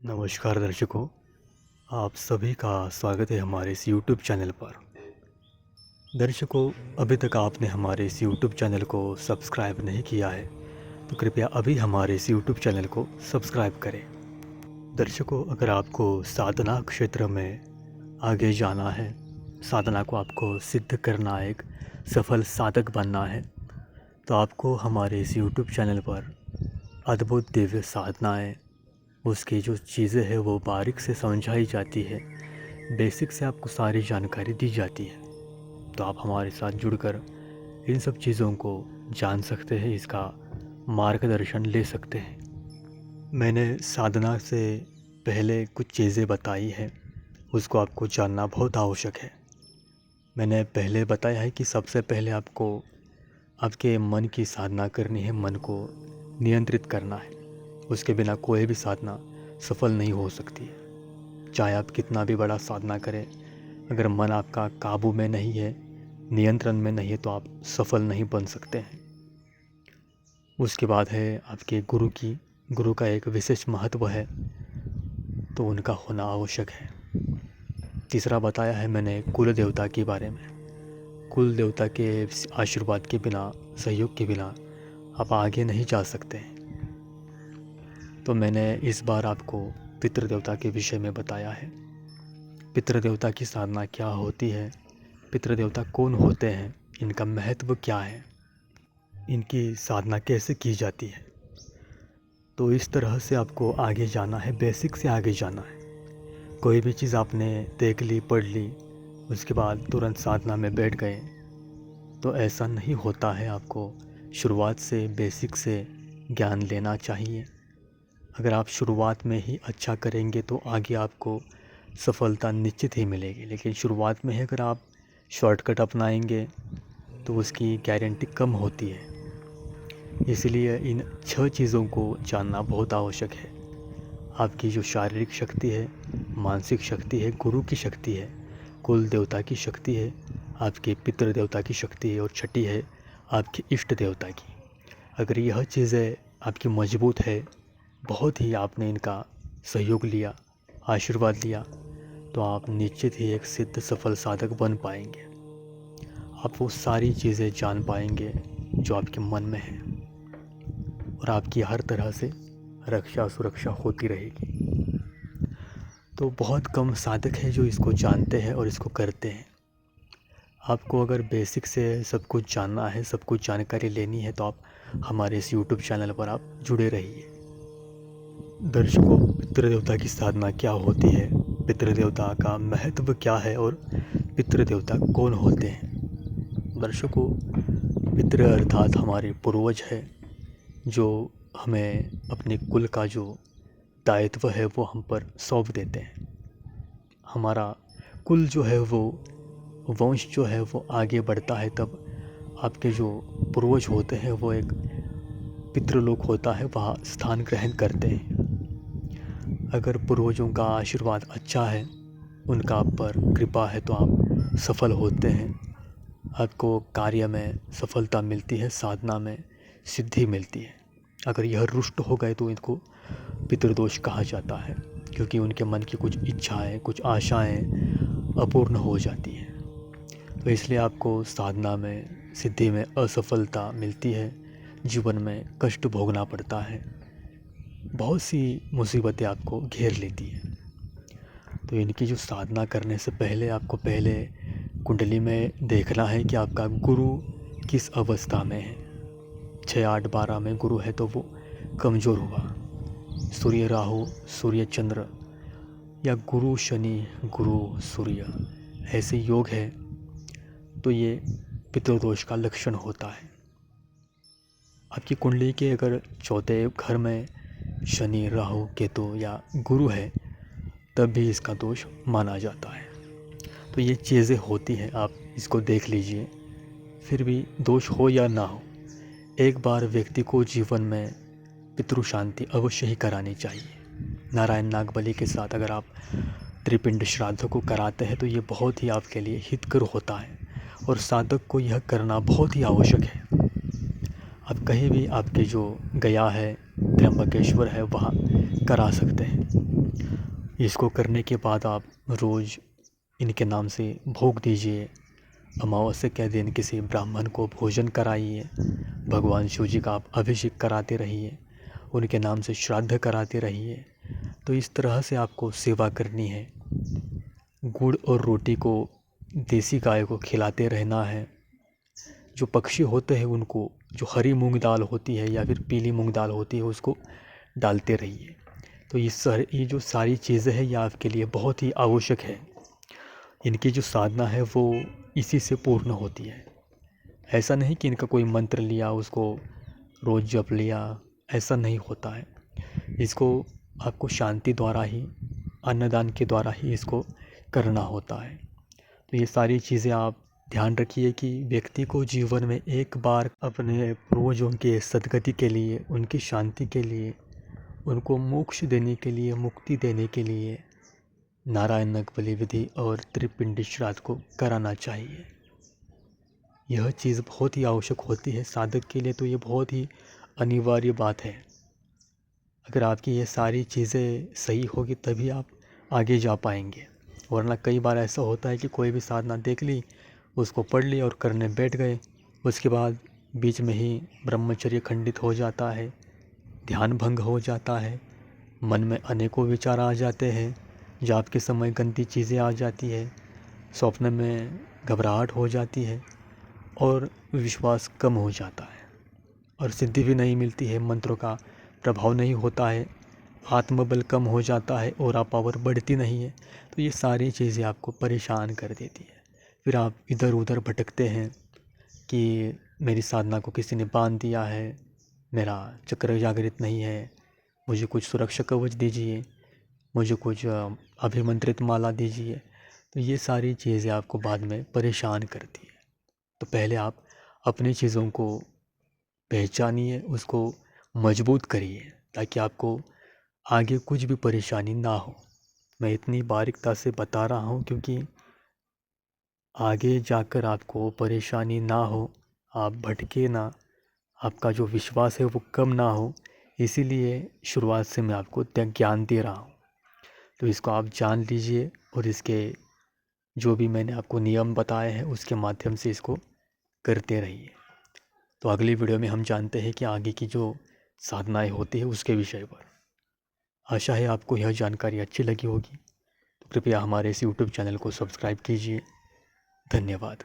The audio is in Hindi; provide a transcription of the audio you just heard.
नमस्कार दर्शकों, आप सभी का स्वागत है हमारे इस यूट्यूब चैनल पर। दर्शकों, अभी तक आपने हमारे इस यूट्यूब चैनल को सब्सक्राइब नहीं किया है तो कृपया अभी हमारे इस यूट्यूब चैनल को सब्सक्राइब करें। दर्शकों, अगर आपको साधना क्षेत्र में आगे जाना है, साधना को आपको सिद्ध करना है, एक सफल साधक बनना है, तो आपको हमारे इस यूट्यूब चैनल पर अद्भुत दिव्य साधनाएँ, उसकी जो चीज़ें हैं वो बारीक से समझाई जाती है, बेसिक से आपको सारी जानकारी दी जाती है। तो आप हमारे साथ जुड़कर इन सब चीज़ों को जान सकते हैं, इसका मार्गदर्शन ले सकते हैं। मैंने साधना से पहले कुछ चीज़ें बताई हैं, उसको आपको जानना बहुत आवश्यक है। मैंने पहले बताया है कि सबसे पहले आपको आपके मन की साधना करनी है, मन को नियंत्रित करना है। उसके बिना कोई भी साधना सफल नहीं हो सकती है। चाहे आप कितना भी बड़ा साधना करें, अगर मन आपका काबू में नहीं है, नियंत्रण में नहीं है, तो आप सफल नहीं बन सकते हैं। उसके बाद है आपके गुरु का एक विशेष महत्व है, तो उनका होना आवश्यक है। तीसरा बताया है मैंने कुल देवता के बारे में। कुल देवता के आशीर्वाद के बिना, सहयोग के बिना आप आगे नहीं जा सकते हैं। तो मैंने इस बार आपको पितृदेवता के विषय में बताया है। पितृदेवता की साधना क्या होती है, पितृदेवता कौन होते हैं, इनका महत्व क्या है, इनकी साधना कैसे की जाती है। तो इस तरह से आपको आगे जाना है, बेसिक से आगे जाना है। कोई भी चीज़ आपने देख ली, पढ़ ली, उसके बाद तुरंत साधना में बैठ गए, तो ऐसा नहीं होता है। आपको शुरुआत से, बेसिक से ज्ञान लेना चाहिए। अगर आप शुरुआत में ही अच्छा करेंगे तो आगे आपको सफलता निश्चित ही मिलेगी। लेकिन शुरुआत में ही अगर आप शॉर्टकट अपनाएंगे तो उसकी गारंटी कम होती है। इसलिए इन 6 चीज़ों को जानना बहुत आवश्यक है। आपकी जो शारीरिक शक्ति है, मानसिक शक्ति है, गुरु की शक्ति है, कुल देवता की शक्ति है, आपके पितृ देवता की शक्ति है, और छठी है आपके इष्ट देवता की। अगर यह चीज़ें आपकी मजबूत है, बहुत ही आपने इनका सहयोग लिया, आशीर्वाद लिया, तो आप निश्चित ही एक सिद्ध सफल साधक बन पाएंगे। आप वो सारी चीज़ें जान पाएंगे जो आपके मन में है, और आपकी हर तरह से रक्षा सुरक्षा होती रहेगी। तो बहुत कम साधक हैं जो इसको जानते हैं और इसको करते हैं। आपको अगर बेसिक से सब कुछ जानना है, सब कुछ जानकारी लेनी है, तो आप हमारे इस यूट्यूब चैनल पर आप जुड़े रहिए। दर्शकों, पितृदेवता की साधना क्या होती है, पितृदेवता का महत्व क्या है, और पितृदेवता कौन होते हैं। दर्शकों, पितृ अर्थात हमारे पूर्वज है, जो हमें अपने कुल का जो दायित्व है वो हम पर सौंप देते हैं। हमारा कुल जो है, वो वंश जो है वो आगे बढ़ता है, तब आपके जो पूर्वज होते हैं वो एक पितृलोक होता है, वहाँ स्थान ग्रहण करते हैं। अगर पूर्वजों का आशीर्वाद अच्छा है, उनका आप पर कृपा है, तो आप सफल होते हैं। आपको कार्य में सफलता मिलती है, साधना में सिद्धि मिलती है। अगर यह रुष्ट हो गए तो इनको पितृदोष कहा जाता है, क्योंकि उनके मन की कुछ इच्छाएं, कुछ आशाएं अपूर्ण हो जाती हैं। तो इसलिए आपको साधना में, सिद्धि में असफलता मिलती है, जीवन में कष्ट भोगना पड़ता है, बहुत सी मुसीबतें आपको घेर लेती हैं। तो इनकी जो साधना करने से पहले आपको पहले कुंडली में देखना है कि आपका गुरु किस अवस्था में है। 6, 8, 12 में गुरु है तो वो कमज़ोर हुआ। सूर्य राहु, सूर्य चंद्र, या गुरु शनि, गुरु सूर्य, ऐसे योग है, तो ये पितृदोष का लक्षण होता है। आपकी कुंडली के अगर चौथे घर में शनि, राहु, केतु या गुरु है, तब भी इसका दोष माना जाता है। तो ये चीज़ें होती हैं, आप इसको देख लीजिए। फिर भी दोष हो या ना हो, एक बार व्यक्ति को जीवन में पितृ शांति अवश्य ही करानी चाहिए। नारायण नागबली के साथ अगर आप त्रिपिंड श्राद्ध को कराते हैं तो ये बहुत ही आपके लिए हितकर होता है, और साधक को यह करना बहुत ही आवश्यक है। आप कहीं भी आपके जो गया है, त्र्यंबकेश्वर है, वहाँ करा सकते हैं। इसको करने के बाद आप रोज़ इनके नाम से भोग दीजिए। अमावस्या के दिन किसी ब्राह्मण को भोजन कराइए। भगवान शिव जी का आप अभिषेक कराते रहिए, उनके नाम से श्राद्ध कराते रहिए। तो इस तरह से आपको सेवा करनी है। गुड़ और रोटी को देसी गाय को खिलाते रहना है। जो पक्षी होते हैं उनको जो हरी मूंग दाल होती है या फिर पीली मूंग दाल होती है उसको डालते रहिए। तो ये जो सारी चीज़ें हैं ये आपके लिए बहुत ही आवश्यक है। इनकी जो साधना है वो इसी से पूर्ण होती है। ऐसा नहीं कि इनका कोई मंत्र लिया उसको रोज़ जप लिया, ऐसा नहीं होता है। इसको आपको शांति द्वारा ही, अन्नदान के द्वारा ही इसको करना होता है। तो ये सारी चीज़ें आप ध्यान रखिए कि व्यक्ति को जीवन में एक बार अपने पूर्वजों के सद्गति के लिए, उनकी शांति के लिए, उनको मोक्ष देने के लिए, मुक्ति देने के लिए नारायण नगबली विधि और त्रिपिंडी श्राद्ध को कराना चाहिए। यह चीज़ बहुत ही आवश्यक होती है साधक के लिए, तो ये बहुत ही अनिवार्य बात है। अगर आपकी ये सारी चीज़ें सही होगी तभी आप आगे जा पाएंगे। वरना कई बार ऐसा होता है कि कोई भी साधना देख ली, उसको पढ़ ली और करने बैठ गए, उसके बाद बीच में ही ब्रह्मचर्य खंडित हो जाता है, ध्यान भंग हो जाता है, मन में अनेकों विचार आ जाते हैं, जाप के समय गंदी चीज़ें आ जाती है, स्वप्न में घबराहट हो जाती है और विश्वास कम हो जाता है और सिद्धि भी नहीं मिलती है, मंत्रों का प्रभाव नहीं होता है, आत्मबल कम हो जाता है, ऑरा पावर बढ़ती नहीं है। तो ये सारी चीज़ें आपको परेशान कर देती है। फिर आप इधर उधर भटकते हैं कि मेरी साधना को किसी ने बांध दिया है, मेरा चक्र जागृत नहीं है, मुझे कुछ सुरक्षा कवच दीजिए, मुझे कुछ अभिमंत्रित माला दीजिए। तो ये सारी चीज़ें आपको बाद में परेशान करती है। तो पहले आप अपनी चीज़ों को पहचानिए, उसको मजबूत करिए ताकि आपको आगे कुछ भी परेशानी ना हो। मैं इतनी बारीकता से बता रहा हूँ क्योंकि आगे जाकर आपको परेशानी ना हो, आप भटके ना, आपका जो विश्वास है वो कम ना हो, इसीलिए शुरुआत से मैं आपको ज्ञान दे रहा हूँ। तो इसको आप जान लीजिए और इसके जो भी मैंने आपको नियम बताए हैं उसके माध्यम से इसको करते रहिए। तो अगली वीडियो में हम जानते हैं कि आगे की जो साधनाएं होती है उसके विषय पर। आशा है आपको यह जानकारी अच्छी लगी होगी। तो कृपया हमारे इस YouTube चैनल को सब्सक्राइब कीजिए। धन्यवाद।